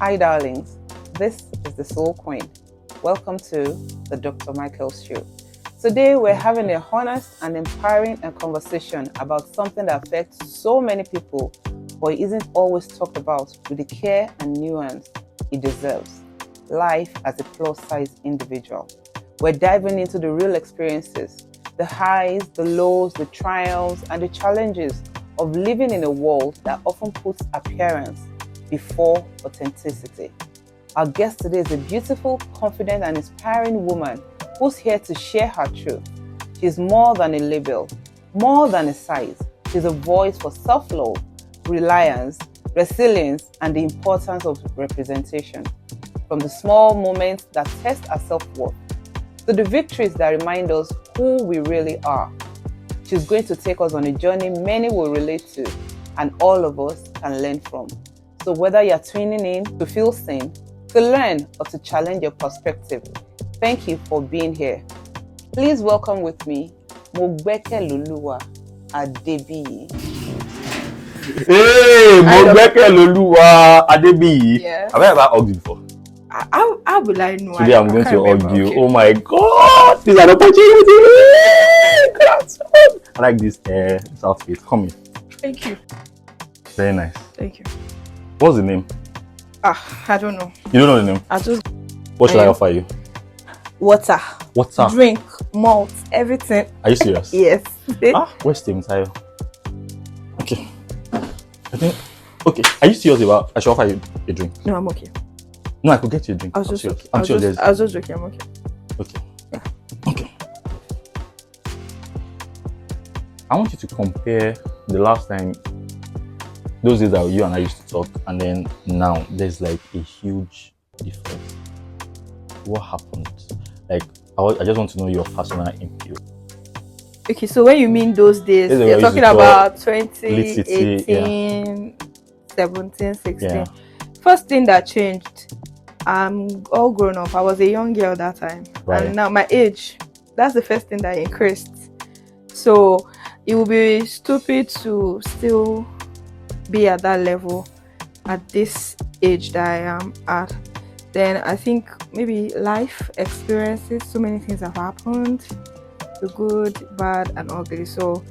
Hi darlings, this is the Soul Queen. Welcome to the Dr. Michaels Show. Today we're having a honest and empowering conversation about something that affects so many people, but isn't always talked about with the care and nuance it deserves. Life as a plus-size individual. We're diving into the real experiences, the highs, the lows, the trials, and the challenges of living in a world that often puts appearance before authenticity. Our guest today is a beautiful, confident, and inspiring woman who's here to share her truth. She's more than a label, more than a size. She's a voice for self-love, reliance, resilience, and the importance of representation. From the small moments that test our self-worth to the victories that remind us who we really are. She's going to take us on a journey many will relate to and all of us can learn from. So whether you're tuning in to feel seen, to learn, or to challenge your perspective, thank you for being here. Please welcome with me, Mogbekeloluwa Adebiyi. Hey, Mogbekeloluwa Adebiyi. Yes. Have I ever hugged you before? How will I know? Today I'm going to hug you. Okay. Oh my God, this is an opportunity. I like this outfit. Come here. Thank you. Very nice. Thank you. What's the name? I don't know. You don't know the name? I just What should I offer you? water, What's up? drink, malt, everything. Are you serious? Yes. Where's Tim Tayo? Okay. I think. Okay. Are you serious about? I should offer you a drink. No, I'm okay. No, I could get you a drink. I was just joking. I'm sure there's. I was just joking. I'm okay. Okay. Yeah. Okay. I want you to compare the last time, those days that you and I used to talk, and then now there's like a huge difference. What happened? Like, I just want to know your personal input. Okay, so when you mean those days, Those are you're what talking you used to about Lit City, 2018, 17, 16. Yeah. First thing that changed, I'm all grown up. I was a young girl that time. Right. And now my age, that's the first thing that increased. So it would be stupid to still be at that level at this age that I am at. Then I think maybe life experiences, so many things have happened, the good, bad, and ugly. So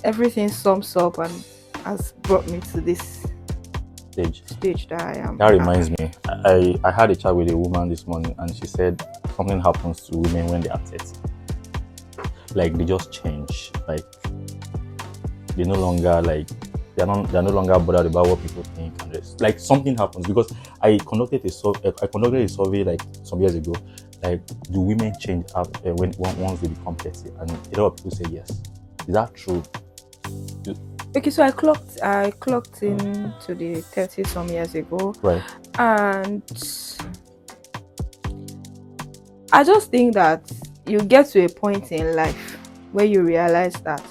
everything sums up and has brought me to this stage that I am. That reminds me, I had a chat with a woman this morning, and she said something happens to women when they are 30. Like, they just change. Like, they no longer they're no longer bothered about what people think, and it's like something happens. Because I conducted a survey like some years ago. Like, do women change up once they become 30? And a lot of people say yes. Is that true? Okay, so I clocked in to the 30 some years ago. Right. And I just think that you get to a point in life where you realize that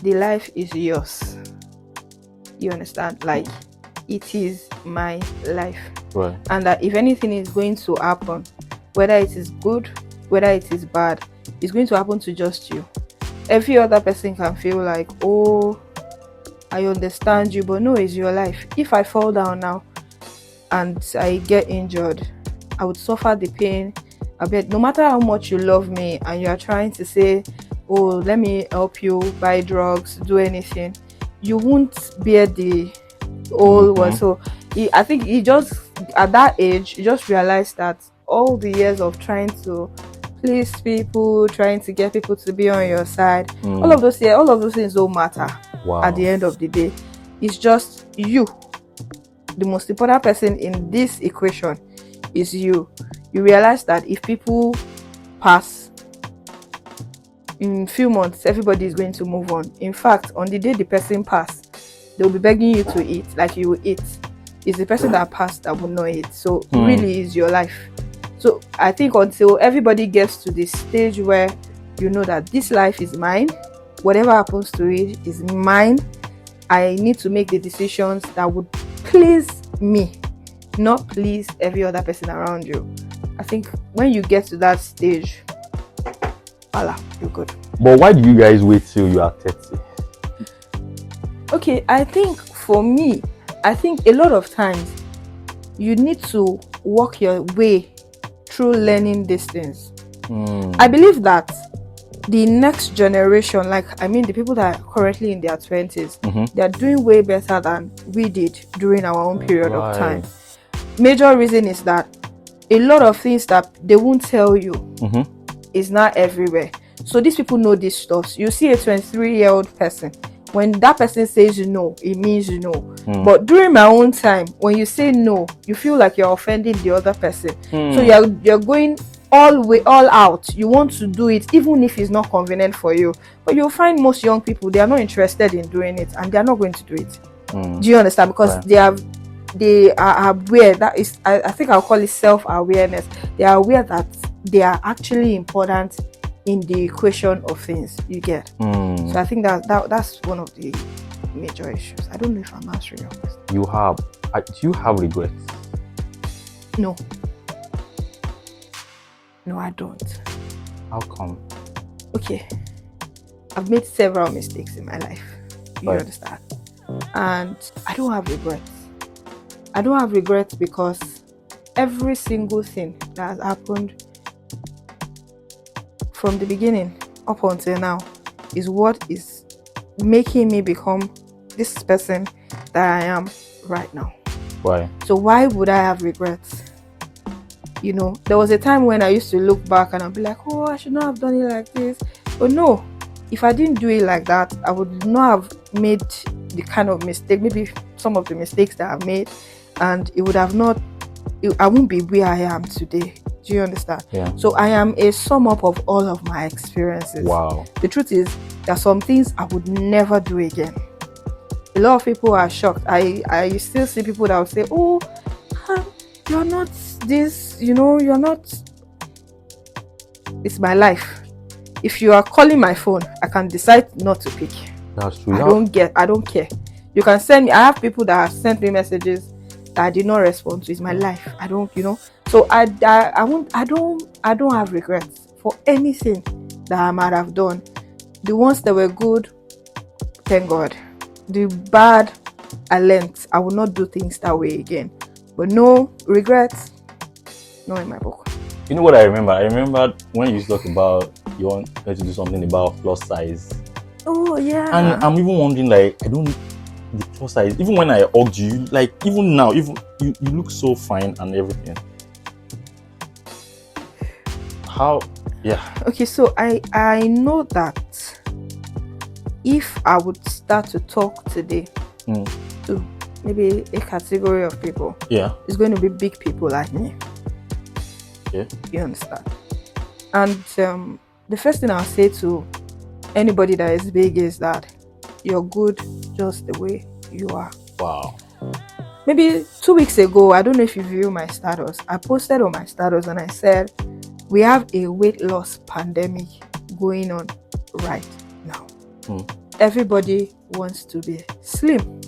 the life is yours. You understand? Like, it is my life. Right. And that if anything is going to happen, whether it is good, whether it is bad, it's going to happen to just you. Every other person can feel like, oh, I understand you, but no, it's your life. If I fall down now and I get injured, I would suffer the pain. I bet no matter how much you love me and you are trying to say, oh, let me help you buy drugs, do anything, you won't bear the whole one. So I think he just, at that age, you just realized that all the years of trying to please people, trying to get people to be on your side, all of those things don't matter. Wow. At the end of the day, it's just you. The most important person in this equation is you. You realize that if people pass, in a few months, everybody is going to move on. In fact, on the day the person passed, they'll be begging you to eat, like you will eat. It's the person that passed that will not eat. So it really is your life. So I think until everybody gets to this stage where you know that this life is mine, whatever happens to it is mine, I need to make the decisions that would please me, not please every other person around you. I think when you get to that stage, voila, you're good. But why do you guys wait till you are 30? Okay, I think for me, I think a lot of times you need to work your way through learning these things. I believe that the next generation, the people that are currently in their 20s, they are doing way better than we did during our own period of time. Major reason is that a lot of things that they won't tell you is not everywhere. So these people know these stuff. You see a 23-year-old person, when that person says no, it means no. But during my own time, when you say no, you feel like you're offending the other person. So you're going all out. You want to do it even if it's not convenient for you. But you'll find most young people, they are not interested in doing it, and they are not going to do it. Do you understand? Because they are aware. That is, I think I'll call it self-awareness. They are aware that they are actually important in the equation of things. You get? So I think that's one of the major issues. I don't know if I'm answering your question. Do you have regrets? No, I don't. How come? Okay, I've made several mistakes in my life. You understand? And I don't have regrets. I don't have regrets because every single thing that has happened from the beginning up until now is what is making me become this person that I am right now. Why? So why would I have regrets? There was a time when I used to look back and I'd be like, oh, I should not have done it like this. But no, if I didn't do it like that, I would not have made the kind of mistake, maybe some of the mistakes that I've made, and it would have not, I won't be where I am today. Do you understand? Yeah. So I am a sum up of all of my experiences. Wow. The truth is, there are some things I would never do again. A lot of people are shocked. I still see people that will say, oh, you're not this, you're not. It's my life. If you are calling my phone, I can decide not to pick. That's true. I don't care. You can send me. I have people that have sent me messages that I did not respond to. It's my life. I don't, So I don't have regrets for anything that I might have done. The ones that were good, thank God. The bad, I learned. I will not do things that way again. But no regrets, no in my book. You know what I remember? I remember when you talk about you want to do something about plus size. Oh yeah. And I'm even wondering, the plus size. Even when I hugged you, even now, even you look so fine and everything. How? Yeah. Okay, so I know that if I would start to talk today to maybe a category of people, it's going to be big people like me. Yeah. You understand? And the first thing I'll say to anybody that is big is that you're good just the way you are. Wow. Maybe 2 weeks ago, I don't know if you view my status. I posted on my status and I said, we have a weight loss pandemic going on right now. Everybody wants to be slim,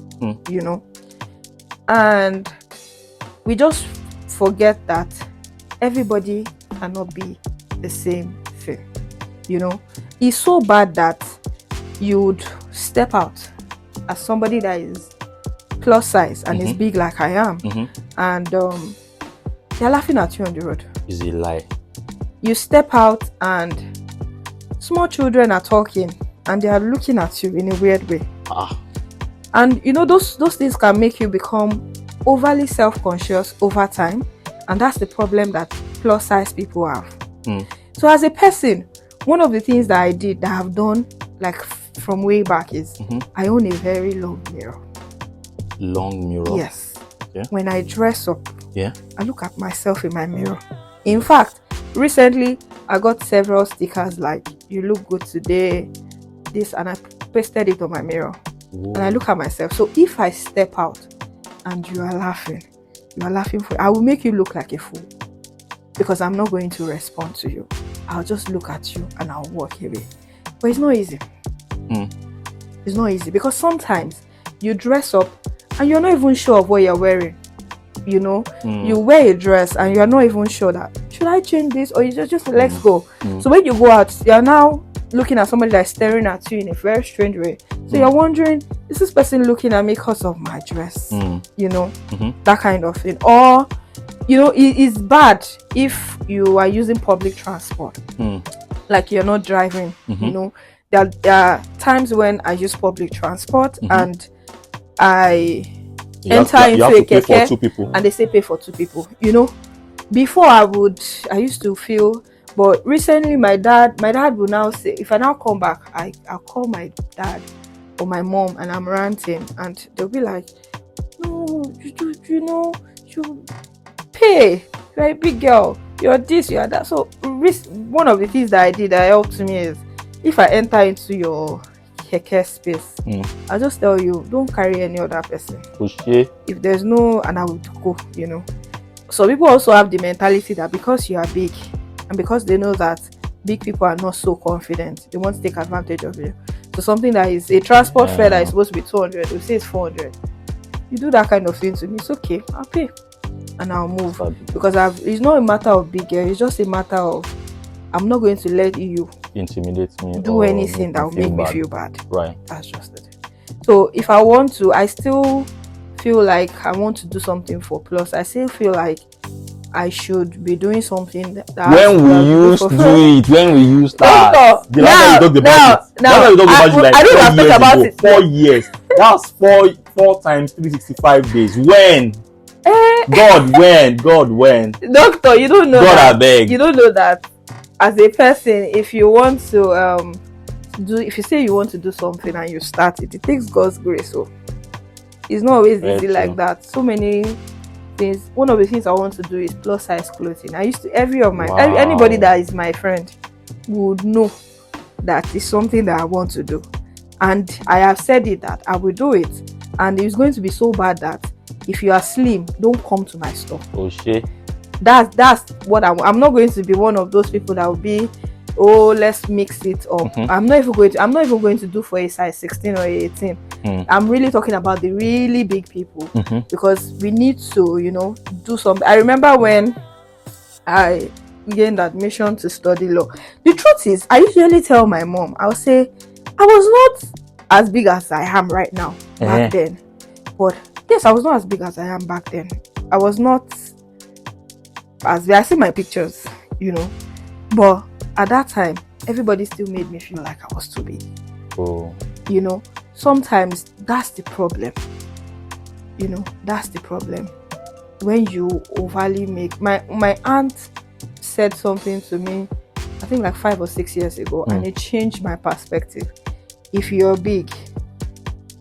and we just forget that everybody cannot be the same thing. It's so bad that you would step out as somebody that is plus size and is big like I am, and they're laughing at you on the road. Is a lie. You step out and small children are talking and they are looking at you in a weird way. And those things can make you become overly self-conscious over time, and that's the problem that plus size people have. So as a person, one of the things that I did that I've done from way back is I own a very long mirror. Long mirror? Yes. Yeah. When I dress up, I look at myself in my mirror. In fact, recently I got several stickers like "You look good today," this, and I pasted it on my mirror. Whoa. And I look at myself. So if I step out and you are laughing I will make you look like a fool, because I'm not going to respond to you. I'll just look at you and I'll walk away. But it's not easy. It's not easy because sometimes you dress up and you're not even sure of what you're wearing. You wear a dress and you're not even sure that, should I change this, or you just let's go. So when you go out, you're now looking at somebody that's staring at you in a very strange way. So you're wondering, is this person looking at me because of my dress? You know, that kind of thing. Or, you know, it's bad if you are using public transport. Like you're not driving, you know. There are times when I use public transport and I enter into a keke and they say pay for 2 people. You know, before I used to feel, but recently my dad will now say, if I now come back, I'll call my dad or my mom and I'm ranting, and they'll be like, no, you know, you pay, you're a big girl, you're this, you're that. So one of the things that I did that helped me is, if I enter into your keke space, I'll just tell you, don't carry any other person. If there's no, and I will go, you know. So people also have the mentality that because you are big and because they know that big people are not so confident, they want to take advantage of you. So something that is a transport fare that is supposed to be 200, they'll say it's 400. You do that kind of thing to me, it's okay, I'll pay and I'll move. Because it's not a matter of big girl, it's just a matter of, I'm not going to let you intimidate me, do anything that will make me feel bad. Right. That's just it. So if I want to, I still feel like I want to do something for plus. I still feel like I should be doing something that when we used to do it, when we used that. I don't have to talk about it. 4 years. That's 4 times 365 days. When? God, when? Doctor, you don't know God, that. I beg. You don't know that. As a person, if you want to if you say you want to do something and you start it, it takes God's grace. So it's not always easy like that. So many things. One of the things I want to do is plus size clothing. I used to, anybody that is my friend would know that is something that I want to do, and I have said it that I will do it, and it's going to be so bad that if you are slim, don't come to my store. Oh shit. That's what I'm not going to be one of those people that will be, oh, let's mix it up. I'm not even going to do for a size 16 or 18. I'm really talking about the really big people, because we need to, you know, do something. I remember when I gained admission to study law. The truth is, I usually tell my mom, I'll say, I was not as big as I am right now back then. But yes, I was not as big as I am back then. I was not as I see my pictures, you know, but at that time, everybody still made me feel like I was too big. You know, sometimes that's the problem. You know, that's the problem. When you overly make, my aunt said something to me, I think like 5 or 6 years ago, and it changed my perspective. If you're big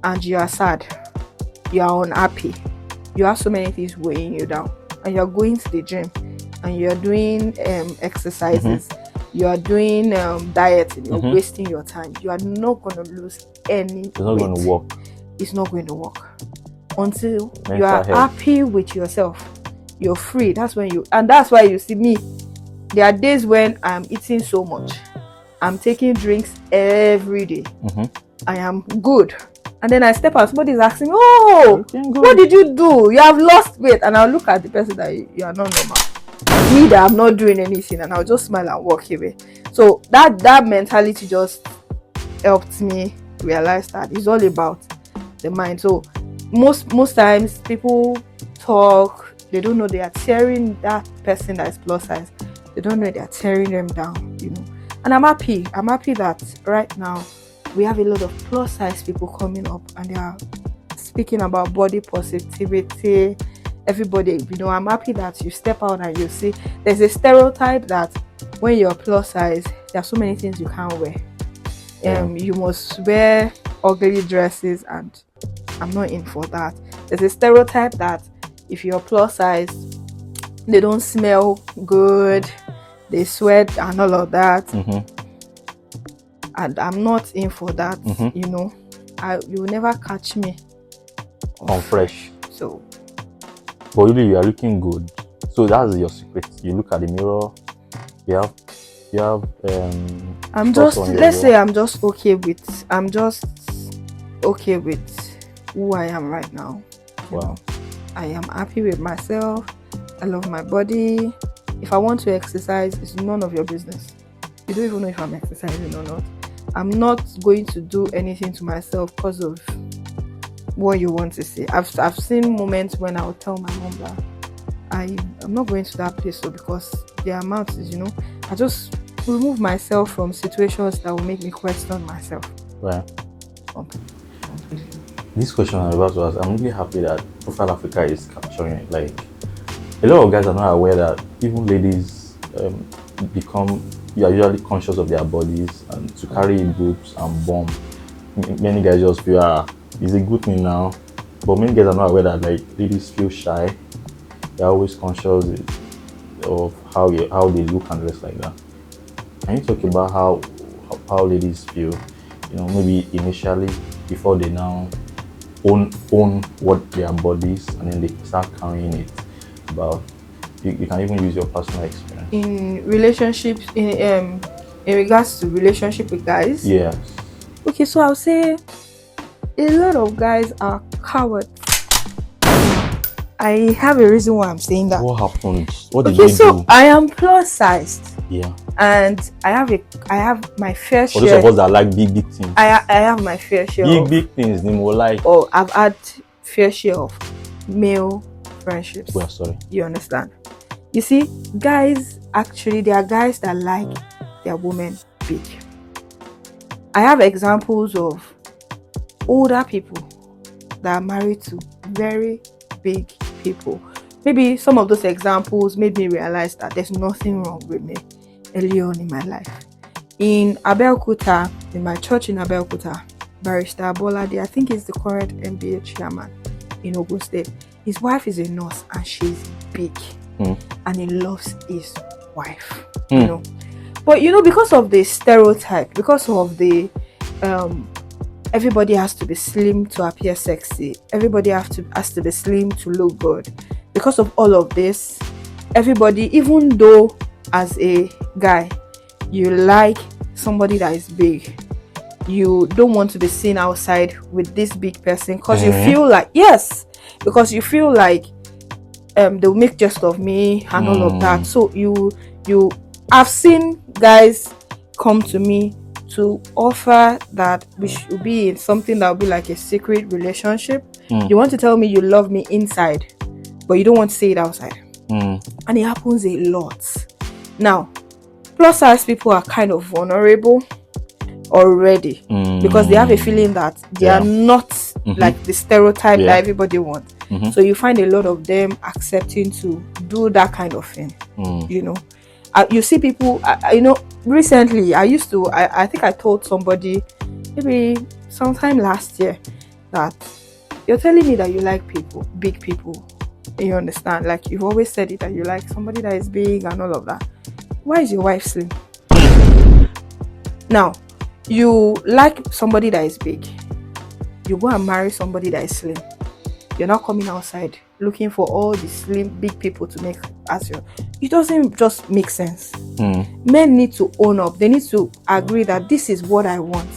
and you are sad, you are unhappy, you have so many things weighing you down, and you're going to the gym and you're doing exercises, you are doing dieting, you're wasting your time, you are not going to lose any it's not going to work. It's not going to work until you are happy with yourself, you're free. That's when and that's why you see me, there are days when I'm eating so much, I'm taking drinks every day, I am good, and then I step out, somebody's asking me, oh, what did you do? You have lost weight. And I'll look at the person that you are not normal. Me that I'm not doing anything, and I'll just smile and walk away. So that mentality just helped me realize that it's all about the mind. So most times people talk, they don't know they are tearing that person that is plus size. They don't know they are tearing them down, you know. And I'm happy that right now we have a lot of plus size people coming up, and they are speaking about body positivity. Everybody, you know, I'm happy that you step out and you see there's a stereotype that when you're plus size, there are so many things you can't wear. You must wear ugly dresses, and I'm not in for that. There's a stereotype that if you're plus size, they don't smell good, they sweat and all of that. And I'm not in for that. You know, you will never catch me on fresh. So, but really, you are looking good. So that's your secret. You look at the mirror. You have. I'm just. Let's say I'm just okay with. I'm just okay with who I am right now. You know, I am happy with myself. I love my body. If I want to exercise, it's none of your business. You don't even know if I'm exercising or not. I'm not going to do anything to myself because of what you want to say. I've seen moments when I'll tell my mom that I'm not going to that place, so because the amount is, I just remove myself from situations that will make me question myself. Right. This question I'm about to ask, I'm really happy that Profile Africa is capturing it. Like, a lot of guys are not aware that even ladies you are usually conscious of their bodies, and to carry boobs and bomb, many guys just feel, it's a good thing now. But many guys are not aware that, like, ladies feel shy. They're always conscious of how they look and dress like that. Can you talk about how ladies feel, maybe initially before they now own what their bodies, and then they start carrying it about? You can even use your personal experience in relationships, in regards to relationship with guys. Yes. Okay, so I'll say a lot of guys are cowards. I have a reason why I'm saying that. What happened? What did you do? So I am plus sized. Yeah. And I have my fair share. For those of us that like big things. I have my fair share. Big things, they more like. Oh, I've had fair share of male friendships. Well, sorry. You understand? You see, guys, actually, there are guys that like their women big. I have examples of older people that are married to very big people. Maybe some of those examples made me realize that there's nothing wrong with me early on in my life. In Abeokuta, in my church in Abeokuta, Barrister Bolade, I think he's the current MBA chairman in Ogun State. His wife is a nurse and she's big. And he loves his wife. But because of the stereotype, because of the everybody has to be slim to appear sexy, everybody has to be slim to look good, because of all of this, everybody, even though as a guy you like somebody that is big, you don't want to be seen outside with this big person because you feel like, because you feel like they'll make jest of me and all of that. So I've seen guys come to me to offer that we should be in something that will be like a secret relationship. You want to tell me you love me inside, but you don't want to say it outside. And it happens a lot. Now, plus size people are kind of vulnerable already because they have a feeling that they are not like the stereotype that everybody wants. So you find a lot of them accepting to do that kind of thing. You see people, recently I think I told somebody maybe sometime last year that you're telling me that you like big people. You understand? Like, you've always said it, that you like somebody that is big and all of that. Why is your wife slim? Now, you like somebody that is big. You go and marry somebody that is slim. You're not coming outside looking for all the slim big people to make as your. It doesn't just make sense. Men need to own up. They need to agree that this is what I want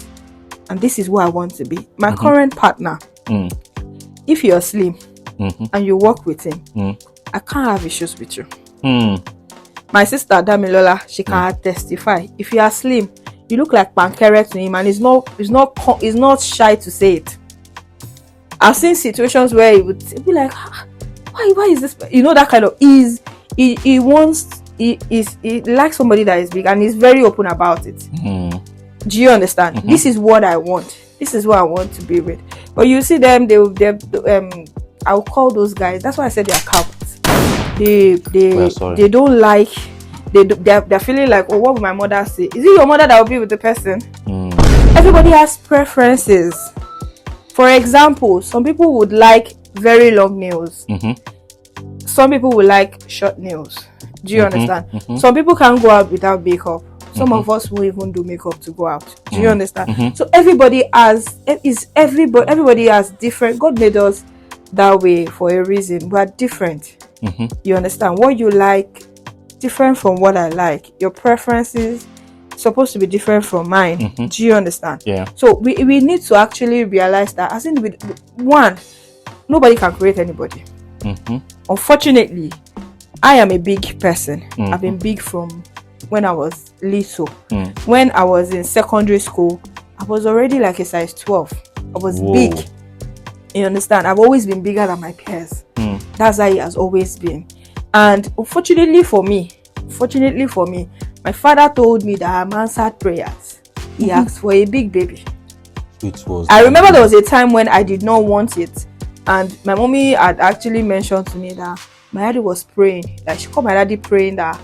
and this is who I want to be. My current partner, if you're slim and you work with him, I can't have issues with you. My sister Damilola, she can testify. If you are slim, you look like pancake to him, and he's not shy to say it. I've seen situations where he would be like, why is this? That kind of ease. He likes somebody that is big, and he's very open about it. Do you understand? This is what I want. This is what I want to be with. But you see them, I'll call those guys. That's why I said they are cowards. They don't like. They're feeling like, oh, what will my mother say? Is it your mother that will be with the person? Everybody has preferences. For example, some people would like very long nails. Some people would like short nails. Do you understand? Some people can't go out without makeup. Some of us won't even do makeup to go out. Do you understand? So everybody has different. God made us that way for a reason. We are different. You understand? What you like different from what I like. Your preferences supposed to be different from mine. Do you understand? Yeah. So we need to actually realize that, as in, with one, nobody can create anybody. Unfortunately, I am a big person. I've been big from when I was little. When I was in secondary school, I was already like a size 12. I was Whoa. big. You understand? I've always been bigger than my peers. That's how it has always been. And fortunately for me, my father told me that I'm answered prayers. He asked for a big baby. I remember there was a time when I did not want it, and my mommy had actually mentioned to me that my daddy was praying. Like, she called my daddy praying that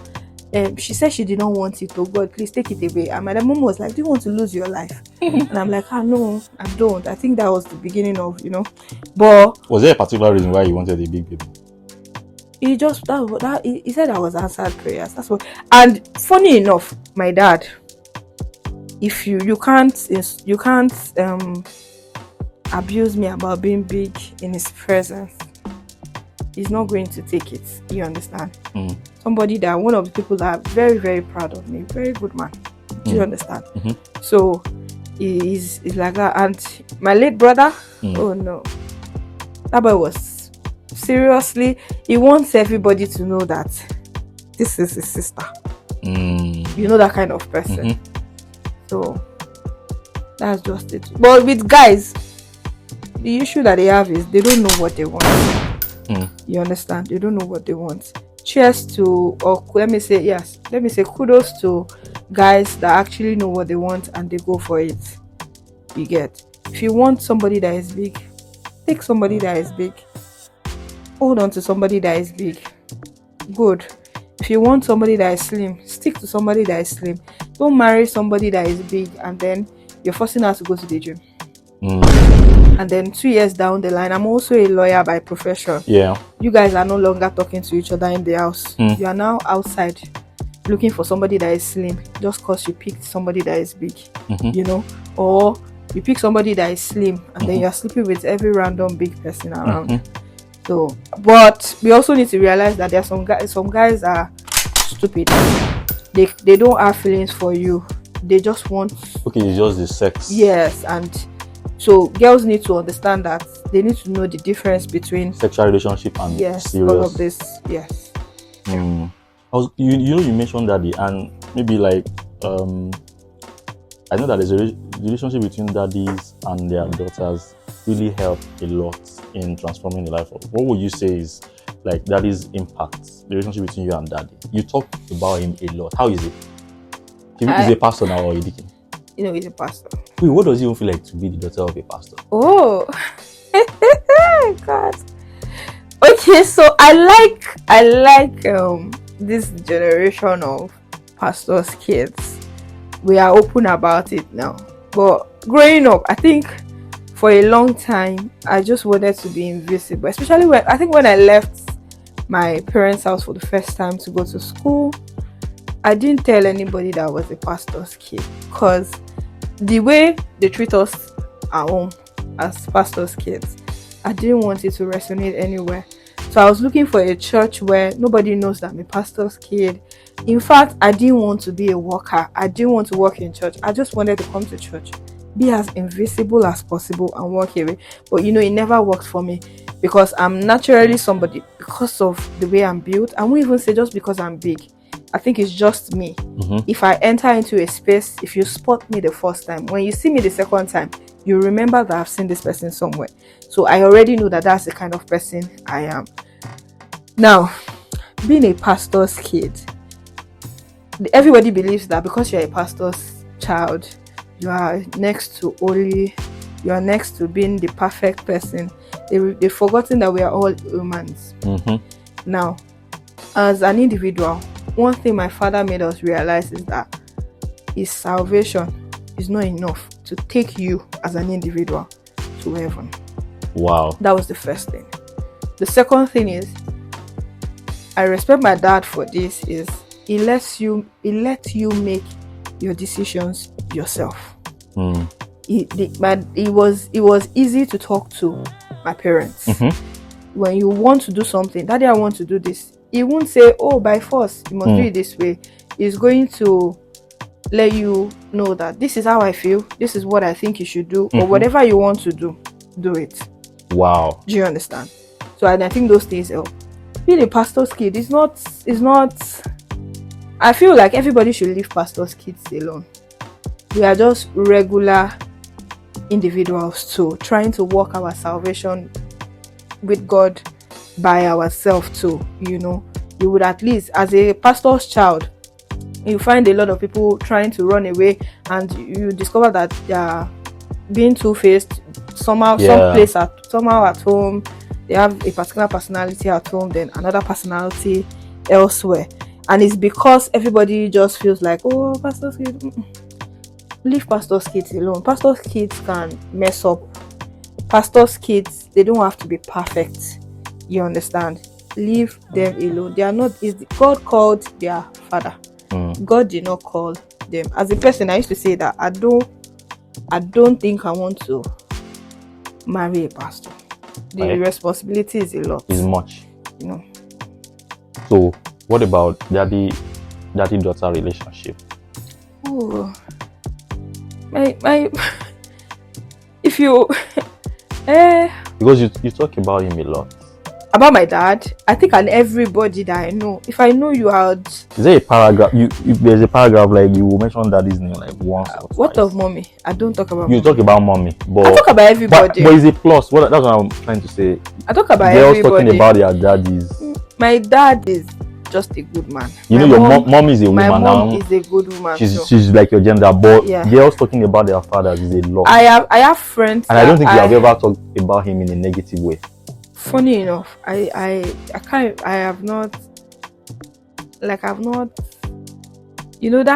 she said she did not want it. Oh God, please take it away. And my mom was like, do you want to lose your life? And I'm like, no, I don't. I think that was the beginning of, But was there a particular reason why you wanted a big baby? He just he said I was answered prayers. That's what. And funny enough, my dad, if you can't abuse me about being big in his presence, he's not going to take it. You understand? Somebody that one of the people that are very, very proud of me, very good man. Do you understand? So he's like that. And my late brother, oh no, that boy was seriously, he wants everybody to know that this is his sister. You know, that kind of person. So that's just it. But with guys, the issue that they have is they don't know what they want. You understand? They don't know what they want. Cheers to, or let me say kudos to guys that actually know what they want and they go for it. You get? If you want somebody that is big, take somebody that is big. Hold on to somebody that is big. Good. If you want somebody that is slim, stick to somebody that is slim. Don't marry somebody that is big and then you're forcing her to go to the gym. And then 2 years down the line, I'm also a lawyer by profession. Yeah. You guys are no longer talking to each other in the house. You are now outside looking for somebody that is slim just because you picked somebody that is big. You know? Or you pick somebody that is slim and then you're sleeping with every random big person around. So, but we also need to realize that there are some guys are stupid. They don't have feelings for you. They just want... Okay, it's just the sex. Yes, and so girls need to understand that they need to know the difference between sexual relationship and yes, serious. all of this. Yes. You mentioned daddy, and maybe like I know that there's a relationship between daddies and their daughters really help a lot in transforming the life. What would you say is like daddy's impact, the relationship between you and daddy? You talk about him a lot. How is it? He's a pastor now, or a deacon? You know, he's a pastor. Wait, what does it even feel like to be the daughter of a pastor? Oh, God. Okay, so I like this generation of pastors' kids. We are open about it now. But growing up, I think for a long time, I just wanted to be invisible. Especially when I left my parents' house for the first time to go to school, I didn't tell anybody that I was a pastor's kid, because the way they treat us at home as pastors' kids, I didn't want it to resonate anywhere. So I was looking for a church where nobody knows that I'm a pastor's kid. In fact, I didn't want to be a worker. I didn't want to work in church. I just wanted to come to church, be as invisible as possible and walk away. But it never worked for me, because I'm naturally somebody, because of the way I'm built. I won't even say just because I'm big. I think it's just me. If I enter into a space, if you spot me the first time, when you see me the second time, you remember that I've seen this person somewhere. So I already know that that's the kind of person I am. Now, being a pastor's kid, everybody believes that because you're a pastor's child, you are next to holy, you are next to being the perfect person. They've forgotten that we are all humans. Now, as an individual, one thing my father made us realize is that his salvation is not enough to take you as an individual to heaven. Wow. That was the first thing. The second thing is, I respect my dad for this, is he lets you make your decisions yourself. It was easy to talk to my parents. When you want to do something, daddy, I want to do this. He won't say, oh, by force, you must do it this way. He's going to let you know that this is how I feel, this is what I think you should do, or whatever you want to do it. Wow. Do you understand? So I think those things help. Being a pastor's kid is not, I feel like everybody should leave pastor's kids alone. We are just regular individuals too, trying to work our salvation with God by ourselves too. You would, at least as a pastor's child, you find a lot of people trying to run away, and you discover that they are being two-faced somehow. Somehow at home they have a particular personality at home, then another personality elsewhere, and it's because everybody just feels like, oh, pastor's kids, leave pastor's kids alone. Pastor's kids can mess up. Pastor's kids, they don't have to be perfect. You understand? Leave them alone. They are not. God called their father. God did not call them. As a person, I used to say that I don't think I want to marry a pastor. The responsibility is a lot. It's much. So what about daddy-daughter relationship? Oh, my if you because you talk about him a lot. About my dad, I think, and everybody that I know. If I know you had, is there a paragraph? If there's a paragraph, like you will mention daddy's name like once or twice. What of mommy? I don't talk about. You talk about mommy, but I talk about everybody. But it's a plus. That's what I'm trying to say. I talk about girls everybody. Talking about their daddies. My dad is just a good man. Your mom is a woman now. My mom is a good woman. She's like your gender, but girls talking about their fathers is a lot. I have friends, and I don't think you have ever talked about him in a negative way. Funny enough, I've not, that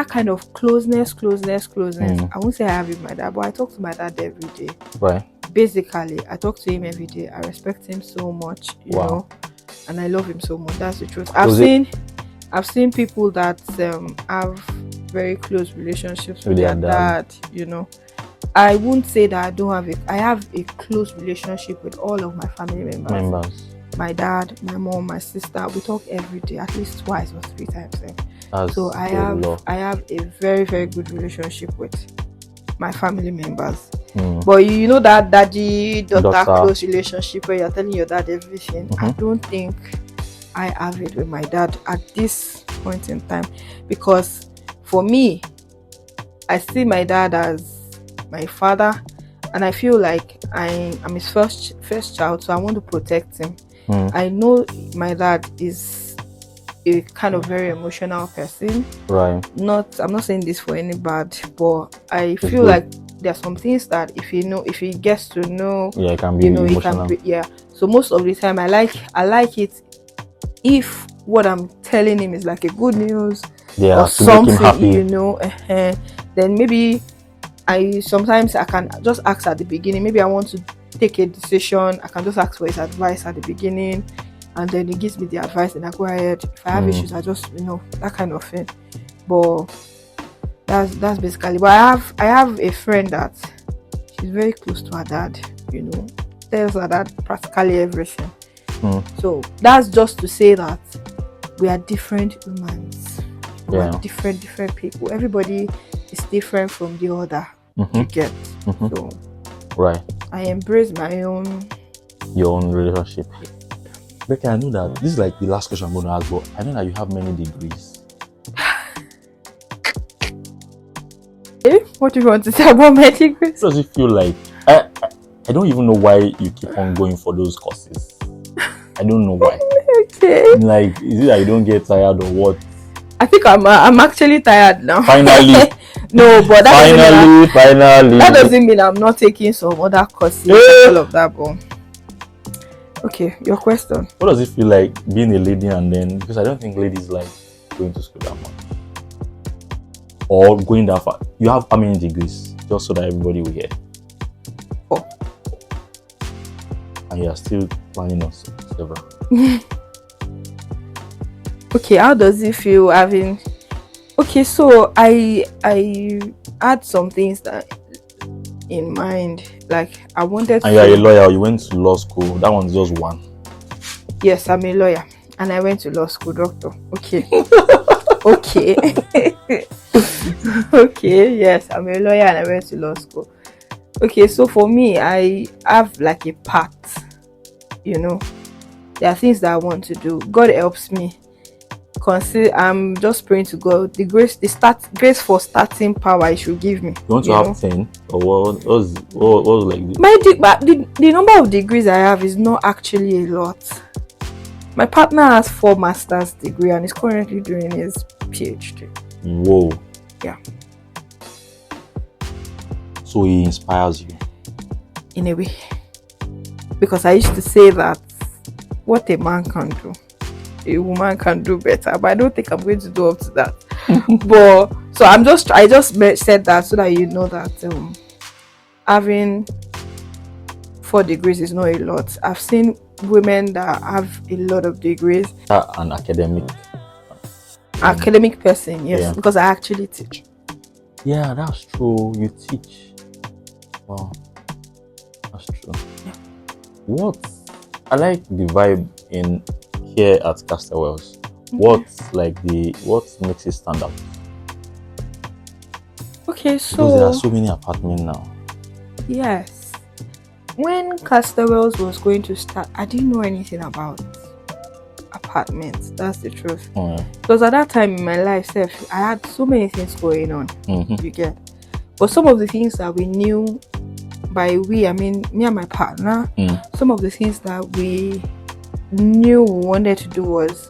kind of closeness. I won't say I have with my dad, but I talk to my dad every day. Right. Basically, I talk to him every day. I respect him so much, you know, and I love him so much. That's the truth. I've seen people that have very close relationships with their dad, I wouldn't say that I have a close relationship with all of my family members. My dad, my mom, my sister, we talk every day, at least twice or 3 times. So I have a very, very good relationship with my family members. But that daddy-daughter close relationship where you're telling your dad everything, I don't think I have it with my dad at this point in time, because for me, I see my dad as my father, and I feel like I'm his first child, so I want to protect him. I know my dad is a kind of very emotional person. Right. I'm not saying this for any bad, but I feel like there are some things that if he gets to know, it can be emotional. So most of the time I like it if what I'm telling him is like a good news or something, then maybe sometimes I can just ask at the beginning. Maybe I want to take a decision, I can just ask for his advice at the beginning, and then he gives me the advice and I go ahead. If I have issues, I just that kind of thing. But that's basically. But I have a friend that she's very close to her dad, tells her dad practically everything. So that's just to say that we are different humans. We are different people. Everybody is different from the other. You get. So right. I embrace your own relationship. Becky, I know that this is like the last question I'm going to ask, but I know that you have many degrees. What do you want to say about my degrees? Does it feel like I don't even know why you keep on going for those courses? I don't know why. Okay. Like, is it that you don't get tired or what? I think I'm actually tired now. Finally. No, but finally. That doesn't mean I'm not taking some other courses and all of that, but okay, your question. What does it feel like being a lady and then, because I don't think ladies like going to school that much or going that far. You have how many degrees? Just so that everybody will hear. 4. And you are still planning on several. Okay, how does it feel having? Okay, so I had some things that in mind, like I wanted. And you are a lawyer. You went to law school. That one's just one. Yes, I'm a lawyer, and I went to law school, doctor. Okay. Okay. Okay. Yes, I'm a lawyer, and I went to law school. Okay, so for me, I have like a path. There are things that I want to do. God helps me. I'm just praying to God the grace for starting power He should give me. You want to have 10 or what was like the number of degrees I have is not actually a lot. My partner has 4 master's degree and is currently doing his PhD. Whoa. Yeah. So he inspires you in a way, because I used to say that what a man can do, a woman can do better, but I don't think I'm going to do up to that. But so I just said that so that you know that having 4 degrees is not a lot. I've seen women that have a lot of degrees. An academic person, yes, yeah. Because I actually teach. Yeah, that's true. You teach. Wow, that's true. Yeah. What I like the vibe in here at Castawells. What makes it stand out? Okay, so because there are so many apartments now. Yes. When Castawells was going to start, I didn't know anything about apartments. That's the truth. Because at that time in my life, I had so many things going on. You get, but some of the things that we knew, by we I mean me and my partner, some of the things that we knew we wanted to do was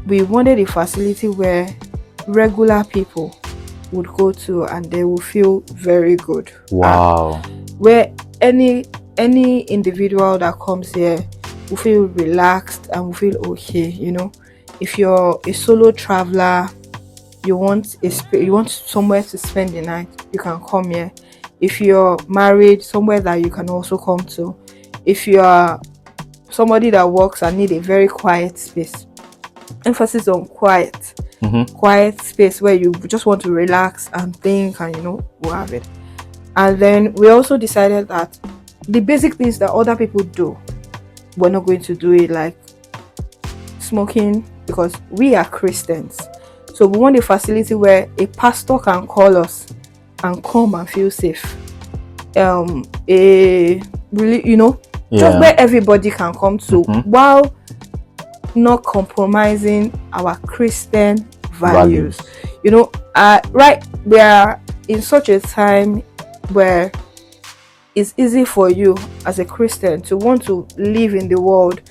we wanted a facility where regular people would go to and they will feel very good. Wow. Where any individual that comes here will feel relaxed and will feel okay. You know, if you're a solo traveler, you want somewhere to spend the night, you can come here. If you're married, somewhere that you can also come to. If you are somebody that works and need a very quiet space, emphasis on quiet. Quiet space where you just want to relax and think, and we'll have it. And then we also decided that the basic things that other people do, we're not going to do it, like smoking, because we are Christians. So we want a facility where a pastor can call us and come and feel safe. Just where everybody can come to, while not compromising our Christian values. Right, we are in such a time where it's easy for you as a Christian to want to live in the world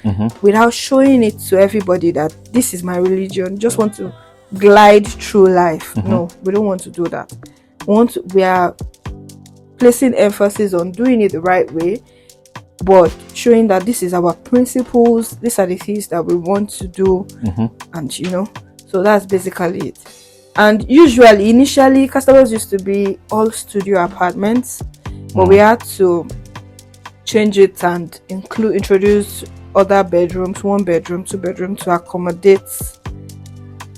without showing it to everybody that this is my religion. Just want to glide through life. No, we don't want to do that. We are placing emphasis on doing it the right way, but showing that this is our principles, these are the things that we want to do, and so that's basically it. And initially, Castawells used to be all studio apartments, but we had to change it and introduce other bedrooms, 1 bedroom, 2 bedroom, to accommodate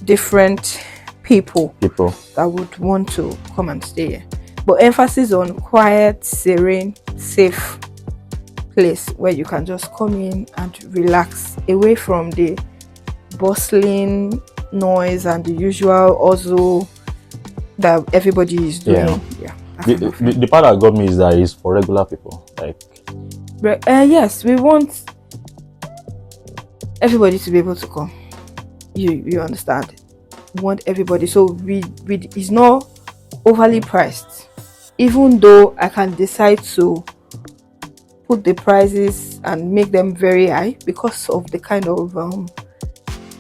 different people that would want to come and stay here. But emphasis on quiet, serene, safe place where you can just come in and relax, away from the bustling noise and the usual hustle that everybody is doing. The part that got me is that it's for regular people. Yes, we want everybody to be able to come. You understand? We want everybody. So we it's not overly priced. Even though I can decide to put the prices and make them very high because of the kind of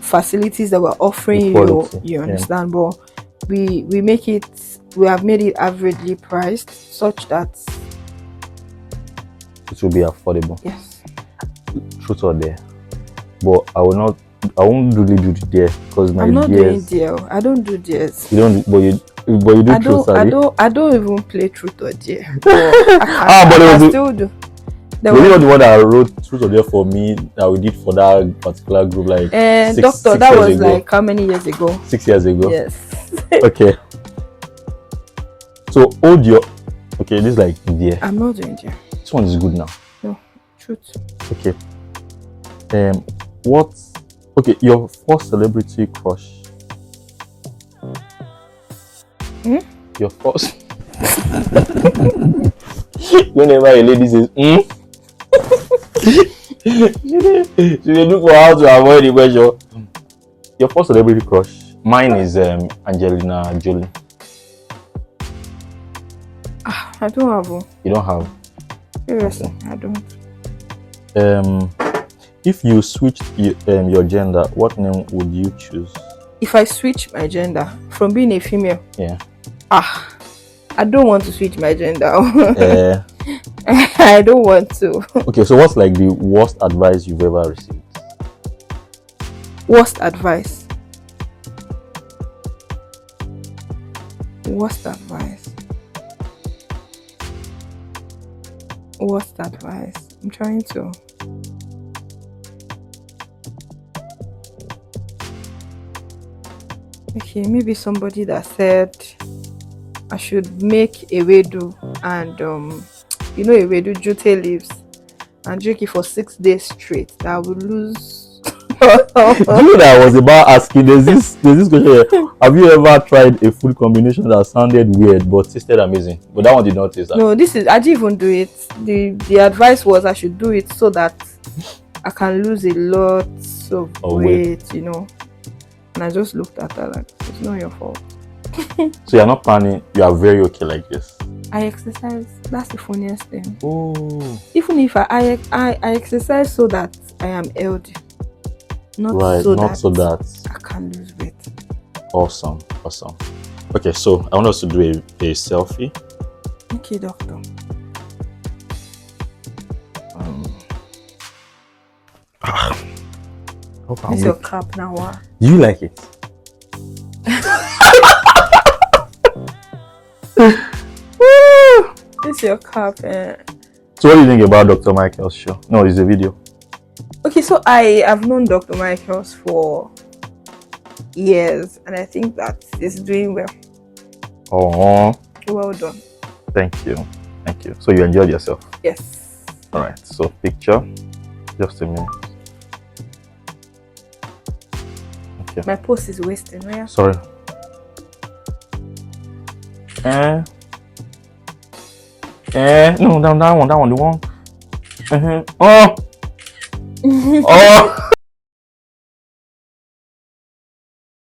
facilities that we're offering you understand, but we have made it averagely priced such that it will be affordable. Yes, truth or dare, but I won't really do the dare because my I'm not doing dare. I don't do dares. You don't, but you do truth. I don't even play truth or dare. I still do. Were you not the one that wrote truth or dare for me that we did for that particular group, like six that years was ago? Like how many years ago? 6 years ago. Yes. Okay. So hold your. Okay, this is like dare. I'm not doing dare. This one is good now. No, truth. Okay. Okay, your first celebrity crush. Your first. Whenever a lady says, she look for how to avoid the pressure. your first celebrity crush. Mine is Angelina Jolie. I don't have one. You don't have? Seriously, I don't. If you switched your gender, what name would you choose? If I switch my gender from being a female, Yeah. I don't want to switch my gender. Uh, I don't want to. okay, so what's like the worst advice you've ever received? Worst advice. Worst advice. Worst advice. I'm trying to. Okay, maybe somebody that said I should make ewedu and you know ewedu jute leaves and drink it for 6 days straight. That I will lose. Do you know that I was about asking? There's this question here. Have you ever tried a food combination that sounded weird but tasted amazing? But that one did not taste that. No, I didn't even do it. The advice was I should do it so that I can lose a lot of weight, you know. And I just looked at her like, it's not your fault. So you're not planning, you are very okay like this? I exercise. That's the funniest thing. Oh. Even if I exercise so that I am healthy. Not so that I can lose weight. Awesome. Okay, so I want us to do a selfie. Okay, doctor. This is your cap now. What? Do you like it? This is your cap. So what do you think about Dr. Michaels' show? No, it's a video. Okay, so I have known Dr. Michaels for years, and I think that he's doing well. Oh, well done. Thank you. So you enjoyed yourself? Yes. All right. So picture, just a minute. Okay. My post is wasting. Right? Sorry. No, that one, the one. Oh. Oh.